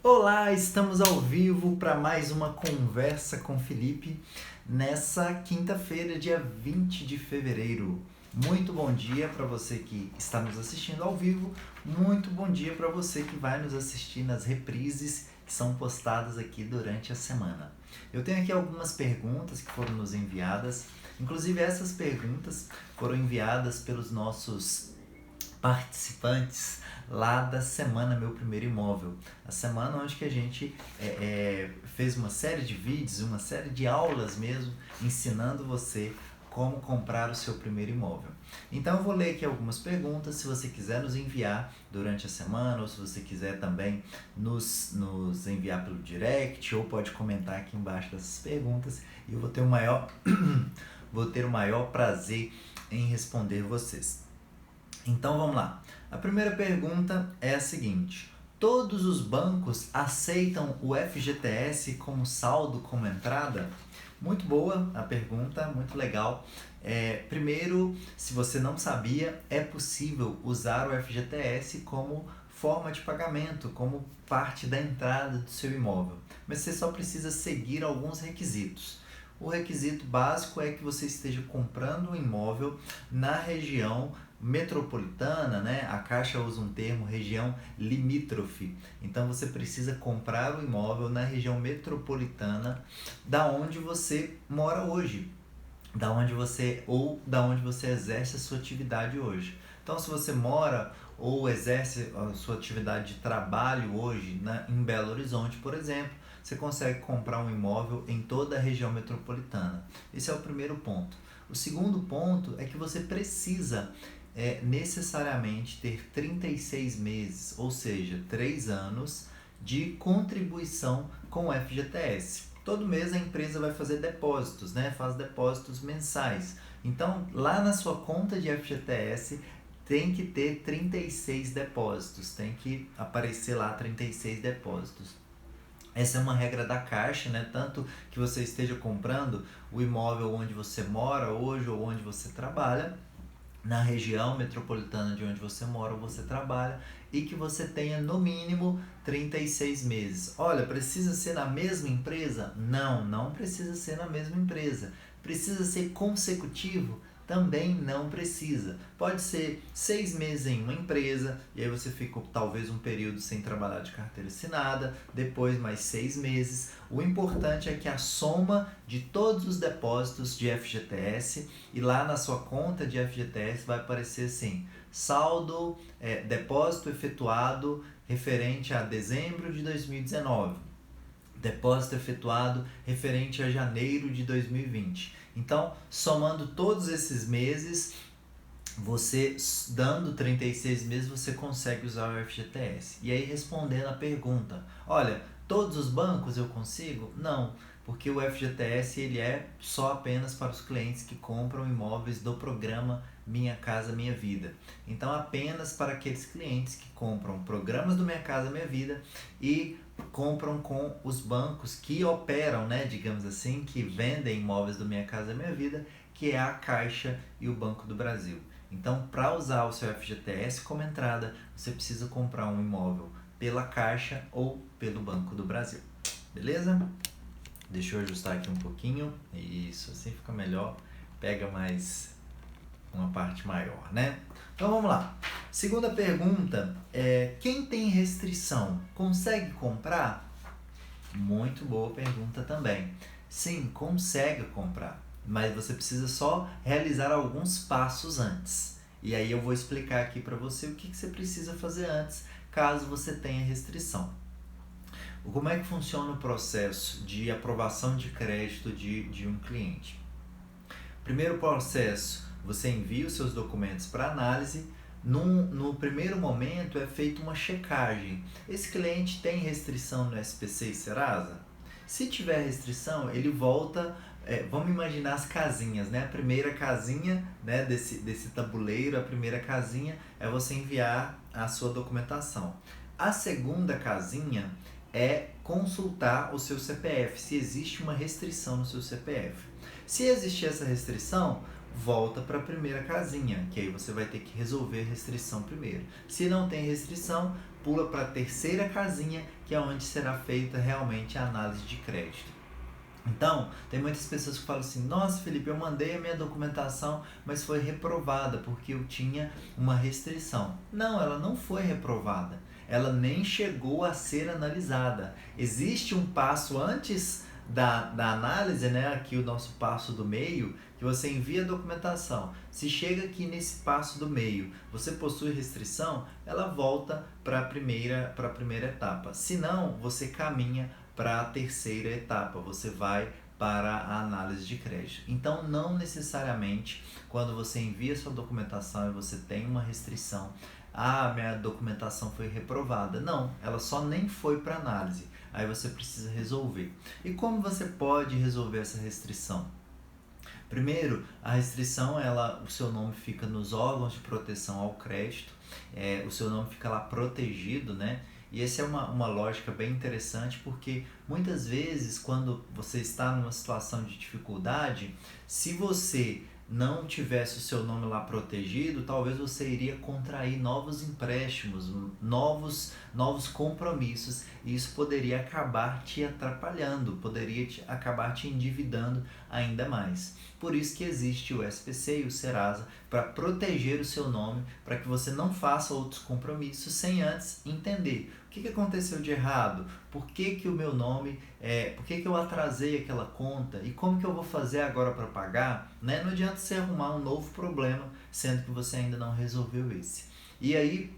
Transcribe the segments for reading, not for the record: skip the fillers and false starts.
Olá, estamos ao vivo para mais uma conversa com Felipe nessa quinta-feira, dia 20 de fevereiro. Muito bom dia para você que está nos assistindo ao vivo, muito bom dia para você que vai nos assistir nas reprises que são postadas aqui durante a semana. Eu tenho aqui algumas perguntas que foram nos enviadas, inclusive essas perguntas foram enviadas pelos nossos participantes lá da semana Meu Primeiro Imóvel. A semana onde que a gente fez uma série de vídeos, uma série de aulas mesmo, ensinando você como comprar o seu primeiro imóvel. Então eu vou ler aqui algumas perguntas, se você quiser nos enviar durante a semana, ou se você quiser também nos enviar pelo direct, ou pode comentar aqui embaixo dessas perguntas, e eu vou ter vou ter o maior prazer em responder vocês. Então vamos lá. A primeira pergunta é a seguinte: todos os bancos aceitam o FGTS como saldo, como entrada? Muito boa a pergunta, muito legal. Primeiro, se você não sabia, é possível usar o FGTS como forma de pagamento, como parte da entrada do seu imóvel. Mas você só precisa seguir alguns requisitos. O requisito básico é que você esteja comprando um imóvel na região metropolitana, né? A Caixa usa um termo, região limítrofe. Então você precisa comprar o imóvel na região metropolitana da onde você mora hoje, da onde você exerce a sua atividade hoje. Então, se você mora ou exerce a sua atividade de trabalho hoje em Belo Horizonte, por exemplo, você consegue comprar um imóvel em toda a região metropolitana. Esse é o primeiro ponto. O segundo ponto é que você precisa necessariamente ter 36 meses, ou seja, 3 anos de contribuição com o FGTS. Todo mês a empresa vai fazer depósitos, né? Faz depósitos mensais. Então, lá na sua conta de FGTS tem que ter 36 depósitos, tem que aparecer lá 36 depósitos. Essa é uma regra da Caixa, né? Tanto que você esteja comprando o imóvel onde você mora hoje ou onde você trabalha, na região metropolitana de onde você mora ou você trabalha, e que você tenha no mínimo 36 meses. Olha, precisa ser na mesma empresa? Não, não precisa ser na mesma empresa. Precisa ser consecutivo? Também não precisa. Pode ser 6 meses em uma empresa, e aí você fica talvez um período sem trabalhar de carteira assinada, depois mais 6 meses. O importante é que a soma de todos os depósitos de FGTS, e lá na sua conta de FGTS vai aparecer assim: saldo, depósito efetuado referente a dezembro de 2019. Depósito efetuado referente a janeiro de 2020. Então, somando todos esses meses, você dando 36 meses, você consegue usar o FGTS. E aí, respondendo a pergunta: olha, todos os bancos eu consigo? Não, porque o FGTS ele é só apenas para os clientes que compram imóveis do programa Minha Casa Minha Vida. Então, apenas para aqueles clientes que compram programas do Minha Casa Minha Vida e compram com os bancos que operam, né, digamos assim, que vendem imóveis do Minha Casa Minha Vida, que é a Caixa e o Banco do Brasil. Então, para usar o seu FGTS como entrada, você precisa comprar um imóvel pela Caixa ou pelo Banco do Brasil. Beleza? Deixa eu ajustar aqui um pouquinho. Isso, assim fica melhor. Pega mais uma parte maior, né? Então vamos lá. Segunda pergunta é: quem tem restrição consegue comprar? Muito boa pergunta também. Sim, consegue comprar, mas você precisa só realizar alguns passos antes. E aí eu vou explicar aqui para você o que você precisa fazer antes, caso você tenha restrição. Como é que funciona o processo de aprovação de crédito de um cliente? Primeiro processo, você envia os seus documentos para análise. No primeiro momento é feita uma checagem. Esse cliente tem restrição no SPC e Serasa? Se tiver restrição, ele volta. Vamos imaginar as casinhas, né? A primeira casinha, né, desse tabuleiro, a primeira casinha é você enviar a sua documentação. A segunda casinha é consultar o seu CPF, se existe uma restrição no seu CPF. Se existir essa restrição, volta para a primeira casinha, que aí você vai ter que resolver a restrição primeiro. Se não tem restrição, pula para a terceira casinha, que é onde será feita realmente a análise de crédito. Então, tem muitas pessoas que falam assim: nossa, Felipe, eu mandei a minha documentação, mas foi reprovada porque eu tinha uma restrição. Não, ela não foi reprovada. Ela nem chegou a ser analisada. Existe um passo antes da análise, né? Aqui o nosso passo do meio, que você envia a documentação. Se chega aqui nesse passo do meio, você possui restrição, ela volta para a primeira etapa. Se não, você caminha para a terceira etapa, você vai para a análise de crédito. Então, não necessariamente quando você envia sua documentação e você tem uma restrição, minha documentação foi reprovada. Não, ela só nem foi para análise. Aí você precisa resolver. E como você pode resolver essa restrição? Primeiro, a restrição, o seu nome fica nos órgãos de proteção ao crédito, o seu nome fica lá protegido, né? E essa é uma lógica bem interessante, porque muitas vezes quando você está numa situação de dificuldade, se você não tivesse o seu nome lá protegido, talvez você iria contrair novos empréstimos, novos compromissos, e isso poderia acabar te atrapalhando, poderia acabar te endividando ainda mais. Por isso que existe o SPC e o Serasa, para proteger o seu nome, para que você não faça outros compromissos sem antes entender o que aconteceu de errado, por que o meu nome, por que eu atrasei aquela conta e como que eu vou fazer agora para pagar, né? Não adianta você arrumar um novo problema, sendo que você ainda não resolveu esse. E aí,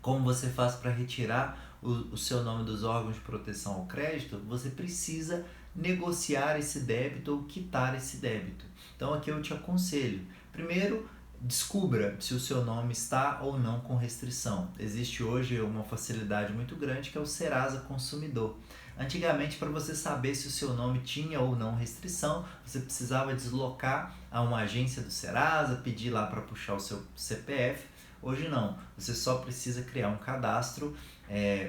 como você faz para retirar o seu nome dos órgãos de proteção ao crédito? Você precisa negociar esse débito ou quitar esse débito. Então aqui eu te aconselho, primeiro, descubra se o seu nome está ou não com restrição. Existe hoje uma facilidade muito grande que é o Serasa Consumidor. Antigamente, para você saber se o seu nome tinha ou não restrição, você precisava deslocar a uma agência do Serasa, pedir lá para puxar o seu CPF. Hoje não, você só precisa criar um cadastro,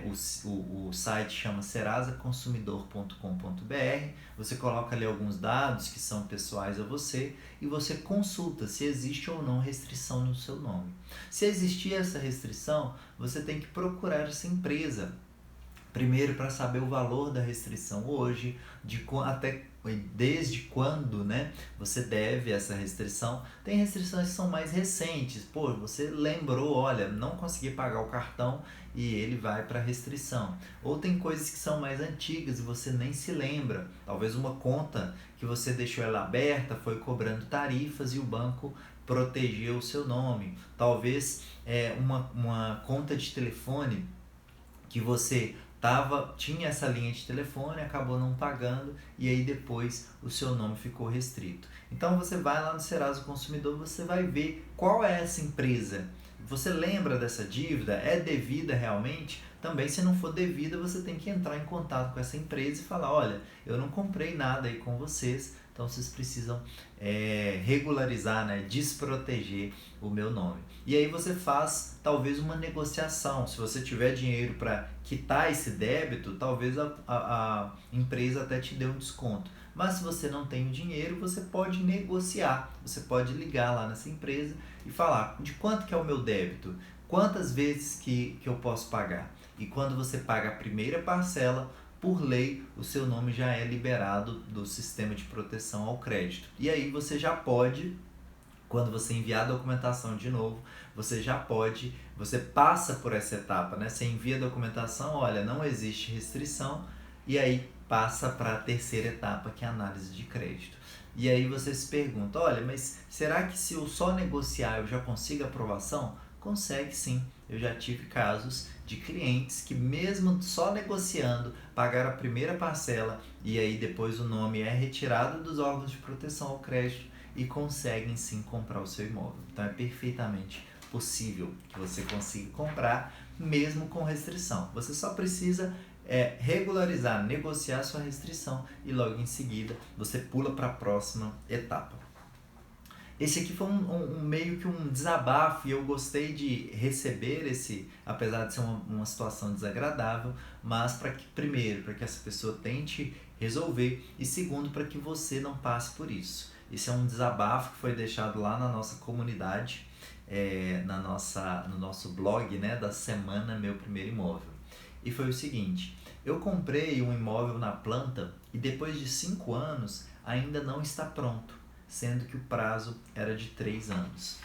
o site chama serasaconsumidor.com.br, você coloca ali alguns dados que são pessoais a você e você consulta se existe ou não restrição no seu nome. Se existir essa restrição, você tem que procurar essa empresa, primeiro para saber o valor da restrição hoje, desde quando, né, você deve essa restrição. Tem restrições que são mais recentes, você lembrou, olha, não consegui pagar o cartão e ele vai para restrição. Ou tem coisas que são mais antigas e você nem se lembra, talvez uma conta que você deixou ela aberta, foi cobrando tarifas e o banco protegeu o seu nome. Talvez uma conta de telefone que você tinha essa linha de telefone, acabou não pagando e aí depois o seu nome ficou restrito. Então você vai lá no Serasa Consumidor, você vai ver qual é essa empresa. Você lembra dessa dívida? É devida realmente? Também, se não for devida, você tem que entrar em contato com essa empresa e falar: olha, eu não comprei nada aí com vocês, então vocês precisam regularizar, né, desproteger o meu nome. E aí você faz talvez uma negociação. Se você tiver dinheiro para quitar esse débito, talvez a empresa até te dê um desconto. Mas se você não tem o dinheiro, você pode negociar. Você pode ligar lá nessa empresa e falar: de quanto que é o meu débito? Quantas vezes que eu posso pagar? E quando você paga a primeira parcela, por lei, o seu nome já é liberado do sistema de proteção ao crédito. E aí você já pode, quando você enviar a documentação de novo, você passa por essa etapa, né? Você envia a documentação, olha, não existe restrição, e aí passa para a terceira etapa, que é a análise de crédito. E aí você se pergunta: olha, mas será que se eu só negociar eu já consigo aprovação? Consegue sim. Eu já tive casos de clientes que mesmo só negociando, pagaram a primeira parcela e aí depois o nome é retirado dos órgãos de proteção ao crédito e conseguem sim comprar o seu imóvel. Então é perfeitamente possível que você consiga comprar mesmo com restrição. Você só precisa regularizar, negociar sua restrição e logo em seguida você pula para a próxima etapa. Esse aqui foi meio que um desabafo e eu gostei de receber apesar de ser uma situação desagradável, mas primeiro, para que essa pessoa tente resolver e segundo, para que você não passe por isso. Esse é um desabafo que foi deixado lá na nossa comunidade no nosso blog, né, da semana Meu Primeiro Imóvel. E foi o seguinte: eu comprei um imóvel na planta e depois de 5 anos ainda não está pronto, sendo que o prazo era de 3 anos.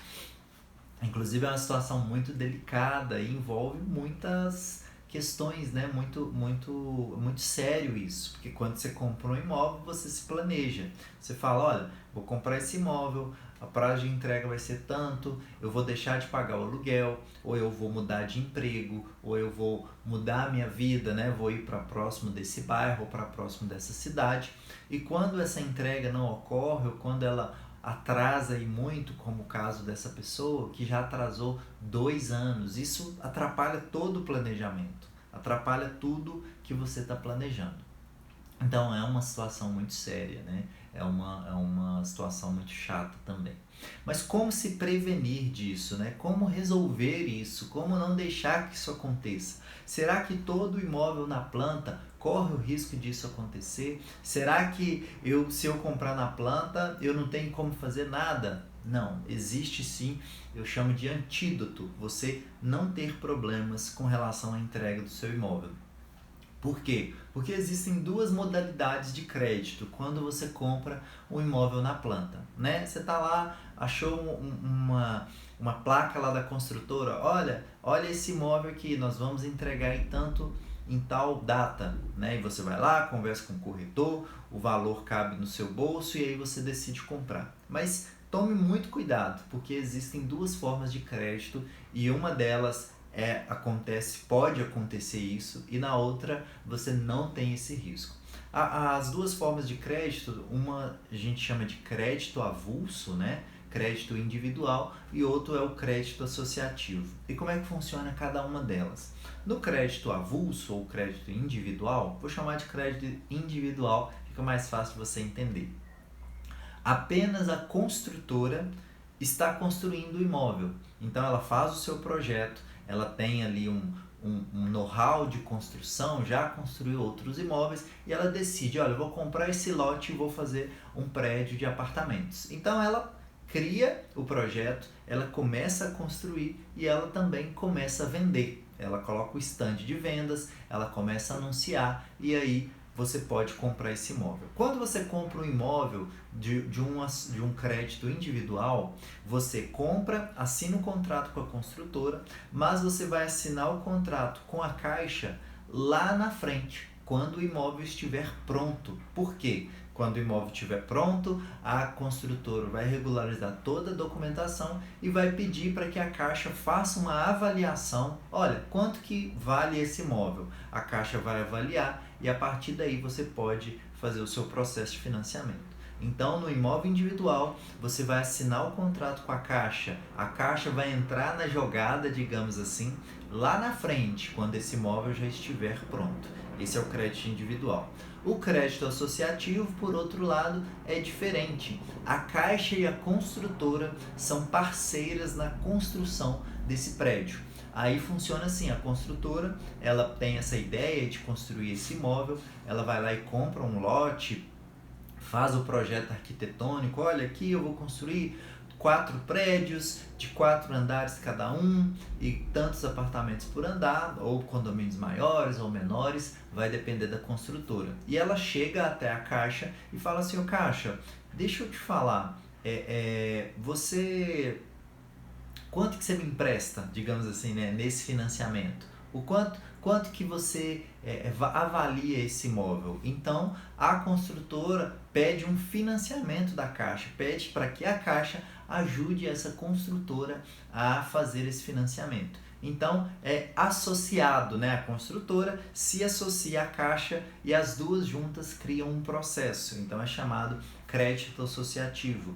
Inclusive é uma situação muito delicada e envolve muitas questões, né? Muito sério isso, porque quando você compra um imóvel, você se planeja. Você fala, olha, vou comprar esse imóvel, a prazo de entrega vai ser tanto, eu vou deixar de pagar o aluguel, ou eu vou mudar de emprego, ou eu vou mudar a minha vida, né? Vou ir para próximo desse bairro, ou para próximo dessa cidade. E quando essa entrega não ocorre, ou quando ela atrasa e muito, como o caso dessa pessoa que já atrasou 2 anos. Isso atrapalha todo o planejamento, atrapalha tudo que você está planejando. Então é uma situação muito séria, né? É uma situação muito chata também. Mas como se prevenir disso, né? Como resolver isso? Como não deixar que isso aconteça? Será que todo imóvel na planta corre o risco disso acontecer? Será que se eu comprar na planta, eu não tenho como fazer nada? Não, existe sim, eu chamo de antídoto, você não ter problemas com relação à entrega do seu imóvel. Por quê? Porque existem duas modalidades de crédito quando você compra um imóvel na planta, né? Você tá lá, achou uma placa lá da construtora, olha esse imóvel aqui, nós vamos entregar em tal data, né? E você vai lá, conversa com o corretor, o valor cabe no seu bolso e aí você decide comprar. Mas tome muito cuidado, porque existem duas formas de crédito e uma delas pode acontecer isso, e na outra você não tem esse risco. As duas formas de crédito, uma a gente chama de crédito avulso, né? Crédito individual, e outro é o crédito associativo. E como é que funciona cada uma delas? No crédito avulso ou crédito individual, vou chamar de crédito individual, fica mais fácil você entender. Apenas a construtora está construindo o imóvel. Então ela faz o seu projeto, ela tem ali um know-how de construção, já construiu outros imóveis e ela decide, olha, eu vou comprar esse lote e vou fazer um prédio de apartamentos. Então ela cria o projeto, ela começa a construir e ela também começa a vender. Ela coloca o stand de vendas, ela começa a anunciar e aí você pode comprar esse imóvel. Quando você compra um imóvel de um crédito individual, você compra, assina um contrato com a construtora, mas você vai assinar o contrato com a Caixa lá na frente, quando o imóvel estiver pronto. Por quê? Quando o imóvel estiver pronto, a construtora vai regularizar toda a documentação e vai pedir para que a Caixa faça uma avaliação. Olha, quanto que vale esse imóvel? A Caixa vai avaliar e a partir daí você pode fazer o seu processo de financiamento. Então, no imóvel individual, você vai assinar o contrato com a Caixa vai entrar na jogada, digamos assim, lá na frente, quando esse imóvel já estiver pronto. Esse é o crédito individual. O crédito associativo, por outro lado, é diferente. A Caixa e a construtora são parceiras na construção desse prédio. Aí funciona assim, a construtora, ela tem essa ideia de construir esse imóvel, ela vai lá e compra um lote, faz o projeto arquitetônico, olha aqui eu vou construir 4 prédios de 4 andares cada um e tantos apartamentos por andar, ou condomínios maiores ou menores, vai depender da construtora. E ela chega até a Caixa e fala assim, ô Caixa, deixa eu te falar, quanto que você me empresta, digamos assim, né, nesse financiamento? Quanto que você avalia esse imóvel? Então, a construtora pede um financiamento da Caixa, pede para que a Caixa ajude essa construtora a fazer esse financiamento. Então, é associado, né? A construtora se associa à Caixa e as duas juntas criam um processo. Então, é chamado crédito associativo.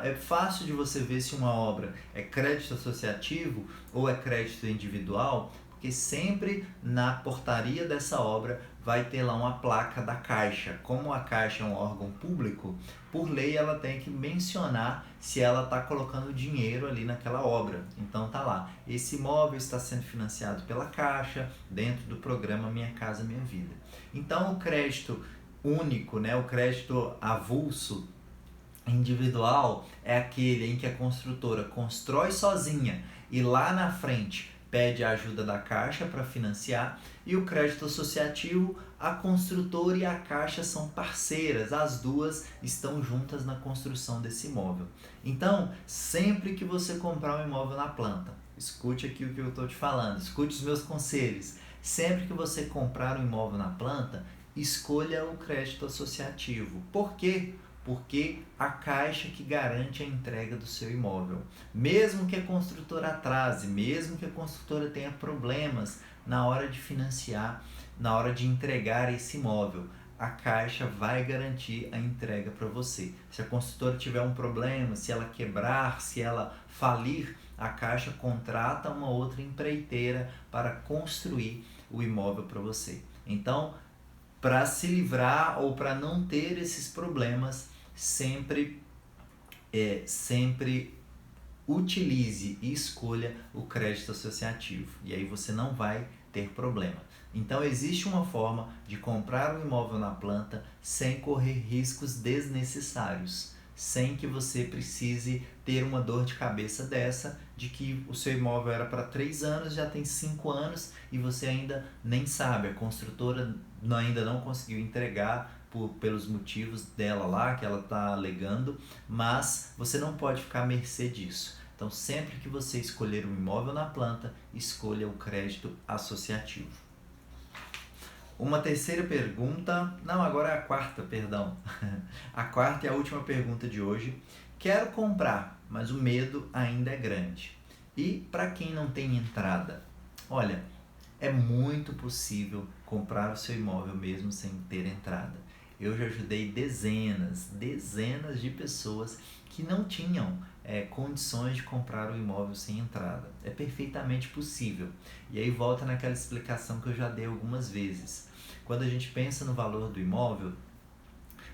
É fácil de você ver se uma obra é crédito associativo ou é crédito individual, porque sempre na portaria dessa obra vai ter lá uma placa da Caixa. Como a Caixa é um órgão público, por lei ela tem que mencionar se ela está colocando dinheiro ali naquela obra. Então tá lá, esse imóvel está sendo financiado pela Caixa dentro do programa Minha Casa Minha Vida. Então o crédito único, né, o crédito avulso, Individual é aquele em que a construtora constrói sozinha e lá na frente pede a ajuda da Caixa para financiar. E o crédito associativo, a construtora e a Caixa são parceiras, as duas estão juntas na construção desse imóvel. Então, sempre que você comprar um imóvel na planta, escute aqui o que eu estou te falando, escute os meus conselhos. Sempre que você comprar um imóvel na planta, escolha o crédito associativo. Por quê? Porque a Caixa que garante a entrega do seu imóvel. Mesmo que a construtora atrase, mesmo que a construtora tenha problemas na hora de financiar, na hora de entregar esse imóvel, a Caixa vai garantir a entrega para você. Se a construtora tiver um problema, se ela quebrar, se ela falir, a Caixa contrata uma outra empreiteira para construir o imóvel para você. Então, para se livrar ou para não ter esses problemas, sempre utilize e escolha o crédito associativo. E aí você não vai ter problema. Então existe uma forma de comprar um imóvel na planta sem correr riscos desnecessários, sem que você precise ter uma dor de cabeça dessa, de que o seu imóvel era para 3 anos, já tem 5 anos e você ainda nem sabe, a construtora ainda não conseguiu entregar pelos motivos dela lá, que ela está alegando, mas você não pode ficar à mercê disso. Então, sempre que você escolher um imóvel na planta, escolha o crédito associativo. Uma terceira pergunta, não, agora é a quarta, perdão. A quarta e a última pergunta de hoje. Quero comprar, mas o medo ainda é grande. E para quem não tem entrada? Olha, é muito possível comprar o seu imóvel mesmo sem ter entrada. Eu já ajudei dezenas de pessoas que não tinham condições de comprar o imóvel sem entrada. É perfeitamente possível. E aí volta naquela explicação que eu já dei algumas vezes. Quando a gente pensa no valor do imóvel,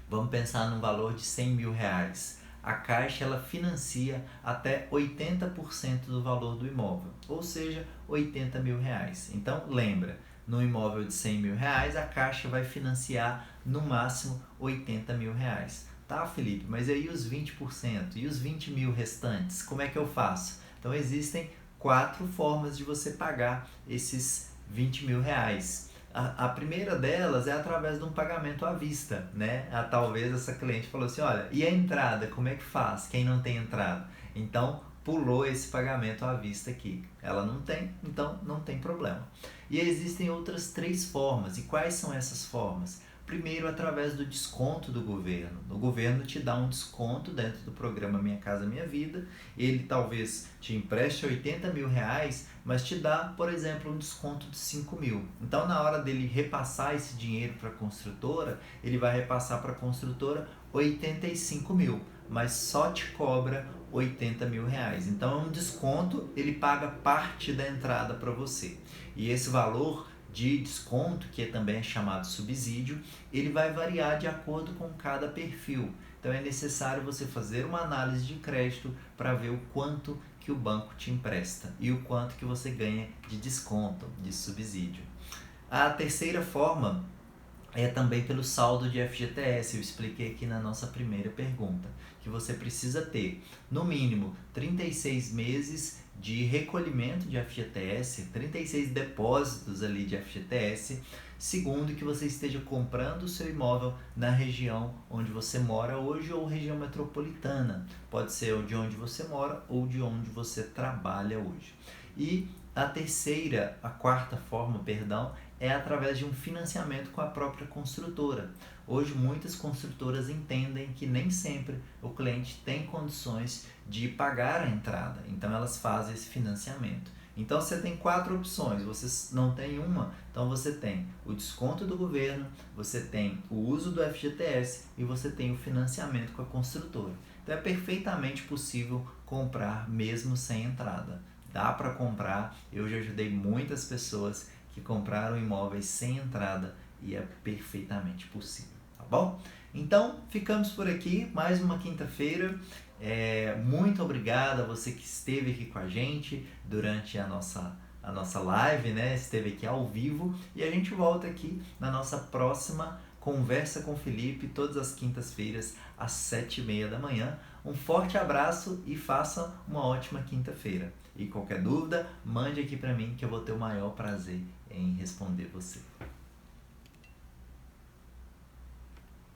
vamos pensar num valor de 100 mil reais. A Caixa ela financia até 80% do valor do imóvel, ou seja, 80 mil reais. Então lembra, no imóvel de 100 mil reais, a Caixa vai financiar no máximo 80 mil reais. Tá, Felipe, mas aí os 20%? E os 20 mil restantes? Como é que eu faço? Então existem 4 formas de você pagar esses 20 mil reais. A primeira delas é através de um pagamento à vista, né? Talvez essa cliente falou assim, olha, e a entrada, como é que faz? Quem não tem entrada? Então, pulou esse pagamento à vista aqui. Ela não tem, então não tem problema. E existem outras 3 formas. E quais são essas formas? Primeiro, através do desconto do governo. O governo te dá um desconto dentro do programa Minha Casa Minha Vida. Ele talvez te empreste 80 mil reais, mas te dá, por exemplo, um desconto de 5 mil. Então, na hora dele repassar esse dinheiro para a construtora, ele vai repassar para a construtora 85 mil, mas só te cobra 80 mil reais. Então, é um desconto, ele paga parte da entrada para você. E esse valor de desconto, que também é chamado subsídio, ele vai variar de acordo com cada perfil. Então é necessário você fazer uma análise de crédito para ver o quanto que o banco te empresta e o quanto que você ganha de desconto, de subsídio. A terceira forma é também pelo saldo de FGTS. Eu expliquei aqui na nossa primeira pergunta, que você precisa ter no mínimo 36 meses de recolhimento de FGTS, 36 depósitos ali de FGTS, segundo que você esteja comprando o seu imóvel na região onde você mora hoje ou região metropolitana. Pode ser de onde você mora ou de onde você trabalha hoje. E a quarta forma, perdão, é através de um financiamento com a própria construtora. Hoje muitas construtoras entendem que nem sempre o cliente tem condições de pagar a entrada, então elas fazem esse financiamento. Então você tem 4 opções, você não tem uma, então você tem o desconto do governo, você tem o uso do FGTS e você tem o financiamento com a construtora. Então é perfeitamente possível comprar mesmo sem entrada. Dá para comprar, eu já ajudei muitas pessoas que compraram imóveis sem entrada e é perfeitamente possível, tá bom? Então, ficamos por aqui, mais uma quinta-feira. Muito obrigado a você que esteve aqui com a gente durante a nossa live, né? Esteve aqui ao vivo e a gente volta aqui na nossa próxima Conversa com Felipe, todas as quintas-feiras, às 7h30 da manhã. Um forte abraço e faça uma ótima quinta-feira. E qualquer dúvida, mande aqui para mim que eu vou ter o maior prazer em responder você.